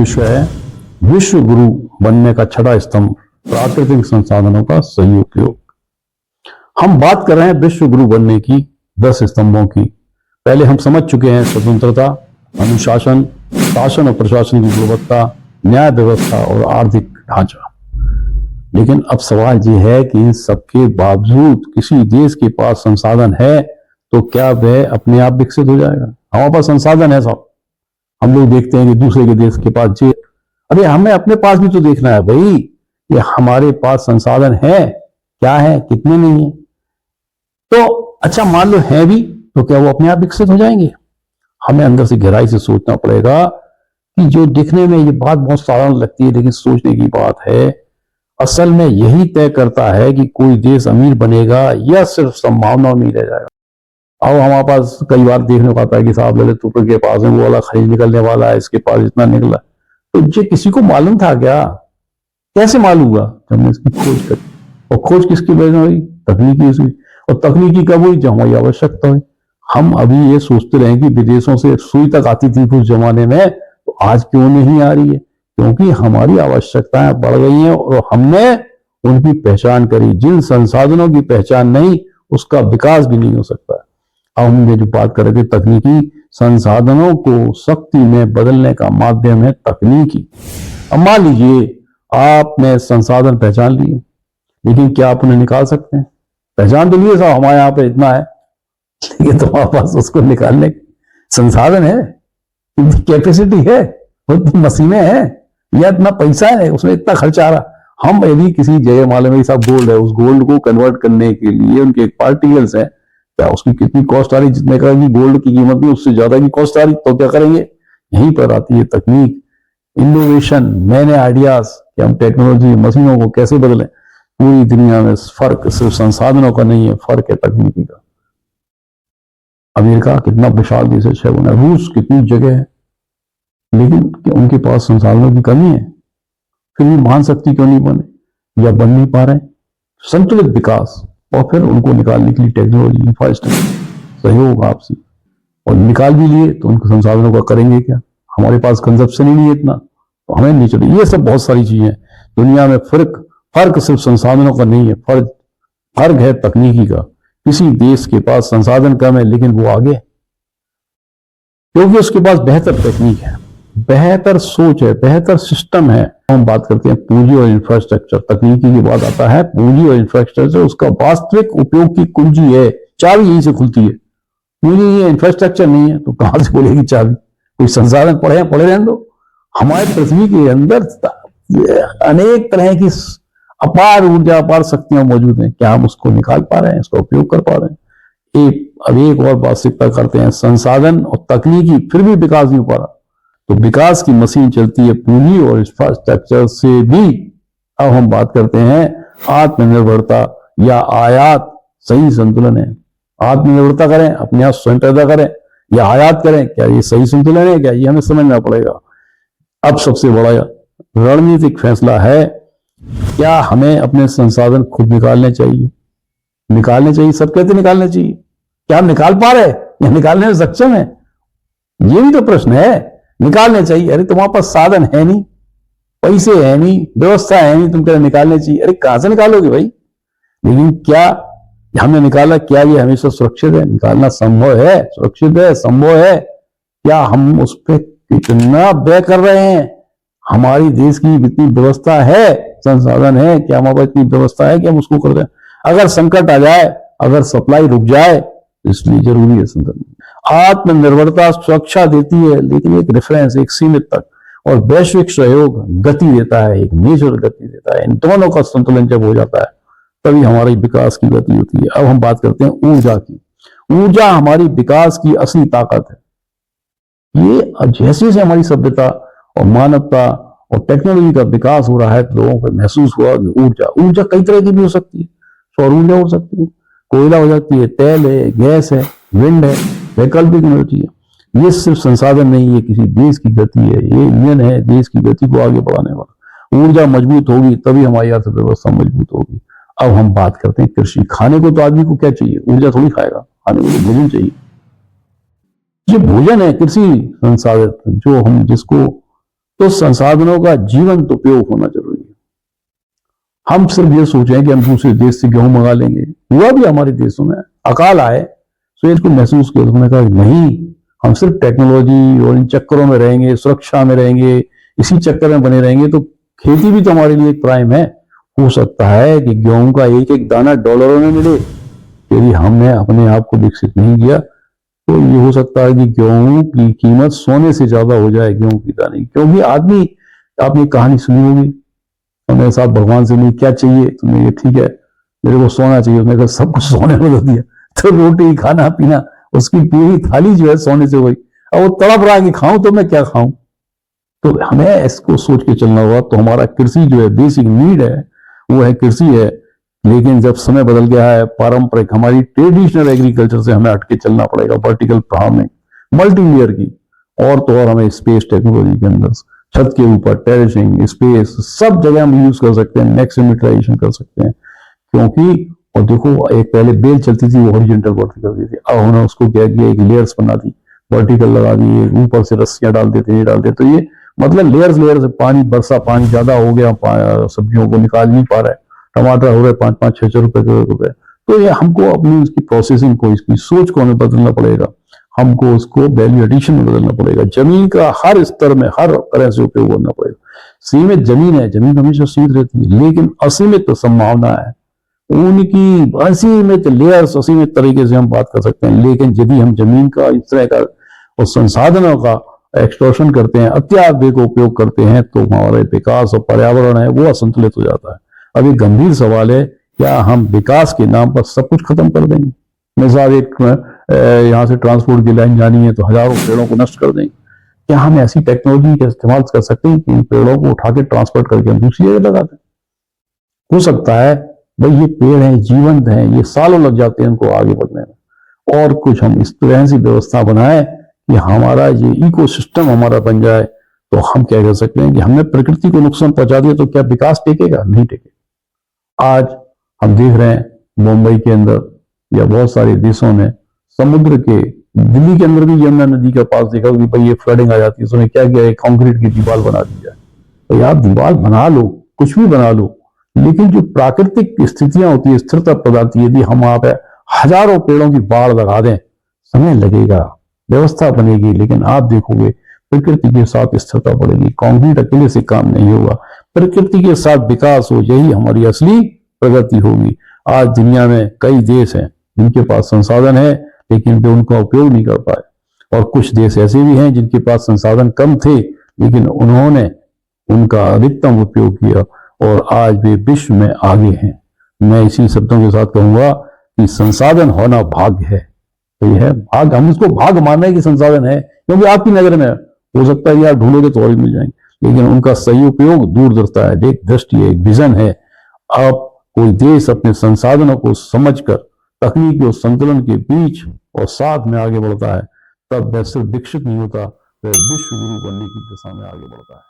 विषय है विश्व गुरु बनने का छठा स्तंभ, प्राकृतिक संसाधनों का सही उपयोग। हम बात कर रहे हैं विश्व गुरु बनने की 10 स्तंभों की। पहले हम समझ चुके हैं स्वतंत्रता, अनुशासन, शासन और प्रशासन की गुणवत्ता, न्याय व्यवस्था और आर्थिक ढांचा। लेकिन अब सवाल ये है कि इन सबके बावजूद किसी देश के पास संसाधन है तो क्या वह अपने आप विकसित हो जाएगा? हमारे पास संसाधन है साहब, हम लोग देखते हैं कि दूसरे के देश के पास जे, अरे हमें अपने पास भी तो देखना है भाई, ये हमारे पास संसाधन है, क्या है, कितने नहीं है। तो अच्छा मान लो है भी, तो क्या वो अपने आप विकसित हो जाएंगे? हमें अंदर से गहराई से सोचना पड़ेगा कि जो दिखने में ये बात बहुत साधारण लगती है, लेकिन सोचने की बात है। असल में यही तय करता है कि कोई देश अमीर बनेगा या सिर्फ संभावना में रह जाएगा। अब हमारे पास कई बार देखने को आता है कि साहब ललितपुर के पास है, वो वाला खनिज निकलने वाला है, इसके पास इतना निकला। तो ये किसी को मालूम था क्या? कैसे मालूम हुआ? जब हमने इसकी खोज करी। और खोज किसकी वजह से हुई? तकनीकी हुई। और तकनीकी कब हुई? जब हमारी आवश्यकता हुई। हम अभी ये सोचते रहे कि विदेशों से सुई तक आती थी उस जमाने में, तो आज क्यों नहीं आ रही है? क्योंकि हमारी आवश्यकताएं बढ़ गई हैं और हमने उनकी पहचान करी। जिन संसाधनों की पहचान नहीं, उसका विकास भी नहीं हो सकता। अब हम ये जो बात कर रहे थे, तकनीकी संसाधनों को शक्ति में बदलने का माध्यम है तकनीकी। अब मान लीजिए आपने संसाधन पहचान लिए, लेकिन क्या आप उन्हें निकाल सकते हैं? पहचान तो लिए साहब, हमारे यहाँ पे इतना है, लेकिन तुम्हारे पास उसको निकालने संसाधन है, कैपेसिटी है, उतनी मशीनें हैं या इतना पैसा है, उसमें इतना खर्चा आ रहा। हम यदि किसी जगह मालूम है साहब गोल्ड है, उस गोल्ड को कन्वर्ट करने के लिए उनके पार्टिकल्स हैं, क्या उसकी कितनी कॉस्ट आ रही? जितने का कि गोल्ड की कीमत भी उससे ज्यादा की कॉस्ट आ रही, तो क्या करेंगे? यहीं पर आती है तकनीक, इनोवेशन, नए नए आइडियाज कि हम टेक्नोलॉजी, मशीनों को कैसे बदलें। पूरी दुनिया में फर्क सिर्फ संसाधनों का नहीं है, फर्क है तकनीकी का। अमेरिका कितना विशाल देश है, 6 गुना, रूस कितनी जगह है, लेकिन उनके पास संसाधनों की कमी है, फिर भी महान शक्ति क्यों नहीं बने या बन नहीं पा रहे? संतुलित विकास, और फिर उनको निकालने के लिए टेक्नोलॉजी, इंफ्रास्ट्रक्चर, सहयोग आपसी, और निकाल भी लिए तो उनको संसाधनों का करेंगे क्या? हमारे पास कंजप्शन ही नहीं है इतना, तो हमें नहीं चले। ये सब बहुत सारी चीजें दुनिया में। फर्क सिर्फ संसाधनों का नहीं है, फर्क है तकनीकी का। किसी देश के पास संसाधन कम है लेकिन वो आगे, क्योंकि उसके पास बेहतर तकनीक है, बेहतर सोच है, बेहतर सिस्टम है। हम बात करते हैं पूंजी और इंफ्रास्ट्रक्चर, तकनीकी की बात आता है, पूंजी और इंफ्रास्ट्रक्चर उसका वास्तविक उपयोग की कुंजी है, चाबी यहीं से खुलती है। पूंजी नहीं है, इंफ्रास्ट्रक्चर नहीं है, तो कहां से खुलेगी चाबी? कोई संसाधन पड़े रहने दो। हमारे पृथ्वी के अंदर अनेक तरह की अपार ऊर्जा, अपार शक्तियां मौजूद हैं, क्या हम उसको निकाल पा रहे हैं, इसका उपयोग कर पा रहे हैं? अब एक और बात सिक्का करते हैं, संसाधन और तकनीकी फिर भी विकास नहीं हो पा रहा, तो विकास की मशीन चलती है पूंजी और इंफ्रास्ट्रक्चर से भी। अब हम बात करते हैं आत्मनिर्भरता या आयात, सही संतुलन है। आत्मनिर्भरता करें, अपने आप स्वयं पैदा करें, या आयात करें, क्या ये सही संतुलन है? क्या ये हमें समझना पड़ेगा। अब सबसे बड़ा रणनीतिक फैसला है, क्या हमें अपने संसाधन खुद निकालने चाहिए? निकालने चाहिए, सब कहते निकालने चाहिए, क्या हम निकाल पा रहे या निकालने में सक्षम है? ये भी तो प्रश्न है। निकालने चाहिए, अरे तुम्हारे पास साधन है नहीं, पैसे है नहीं, व्यवस्था है नहीं, तुम कह रहे निकालने चाहिए। अरे कहां से निकालोगे भाई? लेकिन क्या हमने निकाला, क्या ये हमेशा सुरक्षित है? निकालना संभव है, सुरक्षित है, संभव है। क्या हम उस पर कितना व्यय कर रहे हैं? हमारी देश की इतनी व्यवस्था है, संसाधन है, क्या हमारे पास इतनी व्यवस्था है कि हम उसको कर दें? अगर संकट आ जाए, अगर सप्लाई रुक जाए, इसलिए जरूरी है संतुलन। आत्मनिर्भरता सुरक्षा देती है, लेकिन एक रेफरेंस, एक सीमित तक, और वैश्विक सहयोग गति देता है, एक नेचुरल गति देता है। इन दोनों का संतुलन जब हो जाता है तभी हमारी विकास की गति होती है। अब हम बात करते हैं ऊर्जा की। ऊर्जा हमारी विकास की असली ताकत है। ये जैसे जैसे हमारी सभ्यता और मानवता और टेक्नोलॉजी का विकास हो रहा है, तो लोगों को महसूस हुआ कि ऊर्जा कई तरह की भी हो सकती है। सौर ऊर्जा हो सकती है, कोयला हो सकती है, तेल है, गैस है, विंड है, वैकल्पिक एनर्जी है। ये सिर्फ संसाधन नहीं है, किसी देश की गति है, ये इंजन है देश की गति को आगे बढ़ाने वाला। ऊर्जा मजबूत होगी तभी हमारी अर्थव्यवस्था मजबूत होगी। अब हम बात करते हैं कृषि। खाने को तो आदमी को क्या चाहिए? ऊर्जा थोड़ी खाएगा, खाने को तो भोजन चाहिए। ये भोजन है कृषि संसाधित, जो हम जिसको तो संसाधनों का जीवंत उपयोग होना जरूरी है। हम सिर्फ ये सोचें कि हम दूसरे देश से गेहूं मंगा लेंगे, हुआ भी हमारे देशों में, अकाल आए तो इसको महसूस किया, उन्होंने कहा नहीं, हम सिर्फ टेक्नोलॉजी और इन चक्करों में रहेंगे, सुरक्षा में रहेंगे, इसी चक्कर में बने रहेंगे तो खेती भी तो हमारे लिए एक प्राइम है। हो सकता है कि गेहूं का एक एक दाना डॉलरों में मिले, यदि हमने अपने आप को विकसित नहीं किया तो ये हो सकता है कि गेहूं की कीमत सोने से ज्यादा हो जाए गेहूं की दाने। क्योंकि आदमी, आपने कहानी सुनी होगी, उन्होंने साहब भगवान से नहीं क्या चाहिए, तुमने ये ठीक है मेरे को सोना चाहिए, उसने कहा सब कुछ सोने में दे दिया, तो रोटी खाना पीना उसकी पूरी थाली जो है सोने से हुई। अब वो तड़प रहा है कि खाऊं तो मैं क्या खाऊं। तो हमें इसको सोच के चलना होगा। तो हमारा कृषि जो है बेसिक नीड है वो है कृषि है, लेकिन जब समय बदल गया है, पारंपरिक हमारी ट्रेडिशनल एग्रीकल्चर से हमें हटके चलना पड़ेगा, वर्टिकल फार्मिंग, मल्टी लेयर की, और तो और हमें स्पेस टेक्नोलॉजी के अंदर छत के ऊपर टेरेसिंग, स्पेस, सब जगह हम यूज कर सकते हैं, मैक्सिमम यूटिलाइजेशन कर सकते हैं। क्योंकि और देखो, एक पहले बेल चलती थी वो हॉरिजॉन्टल वर्टिकल करती थी, अब उन्होंने उसको क्या किया, एक लेयर्स बना दी, वर्टिकल लगा दी, ऊपर से रस्सियां डाल देते, ये डालते, तो ये मतलब लेयर्स लेयर्स, पानी बरसा, पानी ज्यादा हो गया, सब्जियों को निकाल नहीं पा रहा है, टमाटर हो रहे 5-5, 6-6 रुपए के रुपए। तो ये हमको अपनी उसकी प्रोसेसिंग को, इसकी सोच को हमें बदलना पड़ेगा, हमको उसको वैल्यू एडिशन में बदलना पड़ेगा। जमीन का हर स्तर में हर तरह से उपयोग करना पड़ेगा। सीमित जमीन है, जमीन हमेशा सीमित रहती है, लेकिन असीमित संभावना है, उनकी असीमित लेयर्स, असीमित तरीके से हम बात कर सकते हैं। लेकिन यदि हम जमीन का इस तरह का और संसाधनों का एक्सटॉर्शन करते हैं, अत्याधिक उपयोग करते हैं, तो हमारे विकास और पर्यावरण है वो असंतुलित हो जाता है। अब एक गंभीर सवाल है, क्या हम विकास के नाम पर सब कुछ खत्म कर देंगे? मिसाल, एक यहाँ से ट्रांसपोर्ट की लाइन जानी है तो हजारों पेड़ों को नष्ट कर देंगे। क्या हम ऐसी टेक्नोलॉजी का इस्तेमाल कर सकते हैं कि इन पेड़ों को उठा के ट्रांसपोर्ट करके हम दूसरी जगह लगा दें? हो सकता है भाई ये पेड़ हैं, जीवंत हैं, ये सालों लग जाते हैं उनको आगे बढ़ने में, और कुछ हम इस तरह से व्यवस्था बनाए कि हमारा ये इकोसिस्टम हमारा बन जाए, तो हम क्या कर सकते हैं कि हमने प्रकृति को नुकसान पहुंचा दिया तो क्या विकास टेकेगा? नहीं टेकेगा। आज हम देख रहे हैं मुंबई के अंदर या बहुत सारे देशों में समुद्र के, दिल्ली के अंदर भी यमुना नदी के पास देखा कि भाई ये फ्लडिंग आ जाती है, उसने क्या किया, कंक्रीट की दीवार बना दी जाए। तो यार दीवार बना लो, कुछ भी बना लो, लेकिन जो प्राकृतिक स्थितियां होती है, स्थिरता पदार्थ, यदि हम वहां पे हजारों पेड़ों की बाढ़ लगा दें, समय लगेगा, व्यवस्था बनेगी, लेकिन आप देखोगे प्रकृति के साथ स्थिरता बढ़ेगी। कंक्रीट अकेले से काम नहीं होगा, प्रकृति के साथ विकास हो, यही हमारी असली प्रगति होगी। आज दुनिया में कई देश हैं जिनके पास संसाधन है लेकिन वे उनका उपयोग नहीं कर पाए, और कुछ देश ऐसे भी हैं जिनके पास संसाधन कम थे लेकिन उन्होंने उनका अधिकतम उपयोग किया और आज वे विश्व में आगे हैं। मैं इसी शब्दों के साथ कहूंगा कि संसाधन होना भाग्य है। तो यह है भाग्य, हम इसको भाग्य मान रहे हैं कि संसाधन है, क्योंकि आपकी नजर में हो सकता है यार ढूंढोगे तो और भी मिल जाएंगे, लेकिन उनका सही उपयोग दूरदर्शिता है, एक दृष्टि है, एक विजन है। अब कोई देश अपने संसाधनों को समझकर तकनीकी और संतुलन के बीच और साथ में आगे बढ़ता है, तब वह सिर्फ विकसित नहीं होता, वह विश्व गुरु बनने की दिशा में आगे बढ़ता है।